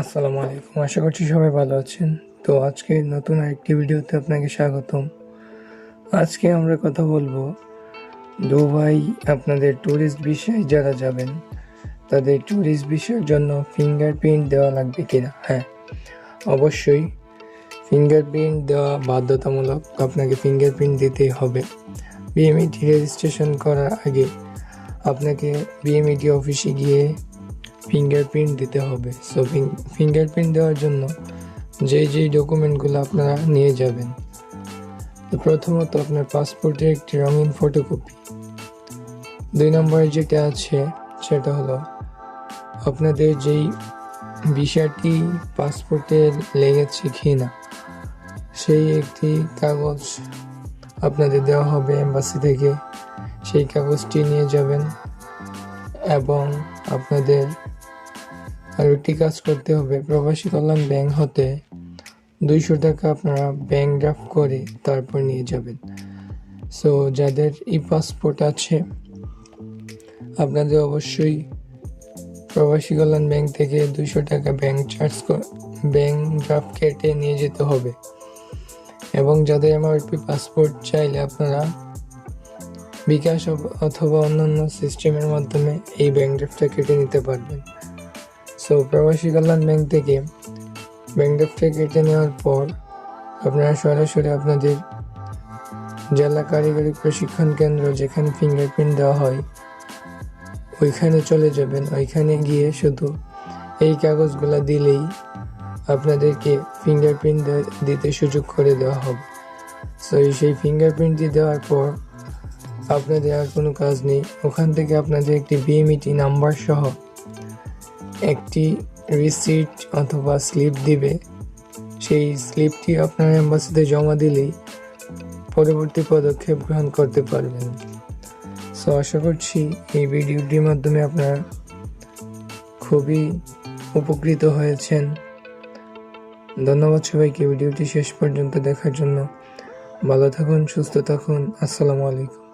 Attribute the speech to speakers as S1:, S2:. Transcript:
S1: আসসালামু আলাইকুম। আশা করছি সবাই ভালো আছেন। তো আজকে নতুন আরেকটি ভিডিওতে আপনাকে স্বাগতম। আজকে আমরা কথা বলবো দুবাই আপনাদের ট্যুরিস্ট ভিসায় যারা যাবেন তাদের ট্যুরিস্ট ভিসার জন্য ফিঙ্গারপ্রিন্ট দেওয়া লাগবে কিনা। হ্যাঁ, অবশ্যই ফিঙ্গারপ্রিন্ট দেওয়া বাধ্যতামূলক। আপনাকে ফিঙ্গারপ্রিন্ট দিতেই হবে। বিএমইটি রেজিস্ট্রেশন করার আগে আপনাকে বিএমইটি অফিসে গিয়ে ফিঙ্গারপ্রিন্ট দিতে হবে। সো ফিঙ্গারপ্রিন্ট দেওয়ার জন্য যেই ডকুমেন্টগুলো আপনারা নিয়ে যাবেন, তো প্রথমত আপনার পাসপোর্টের একটি রঙিন ফটোকপি। 2 নম্বরে যেটা আছে সেটা হলো আপনাদের যেই ভিসাটি পাসপোর্টে লেগেছে কিনা সেই একটি কাগজ আপনাদের দেওয়া হবে এম্বাসি থেকে। সেই কাগজটি নিয়ে যাবেন এবং আপনাদের আর একটি কাজ করতে হবে, প্রবাসী কল্যাণ ব্যাংক হতে 200 টাকা আপনারা ব্যাংক ড্রাফট করে তারপর নিয়ে যাবেন। সো যাদের ই পাসপোর্ট আছে আপনাদের অবশ্যই প্রবাসী কল্যাণ ব্যাংক থেকে 200 টাকা ব্যাংক ড্রাফট কেটে নিয়ে যেতে হবে। এবং যাদের এমআরপি পাসপোর্ট চাইলে আপনারা বিকাশ অথবা অন্যান্য সিস্টেমের মাধ্যমে এই ব্যাংক ড্রাফটটা কেটে নিতে পারবেন। সো প্রবাসী কল্যাণ ব্যাংক থেকে ব্যাংক ড্রাফটটা কেটে নেওয়ার পর আপনারা সরাসরি আপনাদের জেলা কারিগরি প্রশিক্ষণ কেন্দ্র যেখানে ফিঙ্গারপ্রিন্ট দেওয়া হয় ওইখানে চলে যাবেন। ওইখানে গিয়ে শুধু এই কাগজগুলো দিলেই আপনাদেরকে ফিঙ্গারপ্রিন্ট দিতে সুযোগ করে দেওয়া হবে। সো সেই ফিঙ্গারপ্রিন্ট দেওয়ার পর আপনাদের আর কোনো কাজ নেই। ওখান থেকে আপনাদের একটি বিএমইটি নাম্বার সহ একটি রিসিট অথবা স্লিপ দিবে। সেই স্লিপটি আপনার এম্বাসিতে জমা দিলেই পরবর্তী পদক্ষেপ গ্রহণ করতে পারবেন। সো আশা করছি এই ভিডিওটির মাধ্যমে আপনারা খুবই উপকৃত হয়েছেন। ধন্যবাদ সবাইকে ভিডিওটি শেষ পর্যন্ত দেখার জন্য। ভালো থাকুন, সুস্থ থাকুন। আসসালামু আলাইকুম।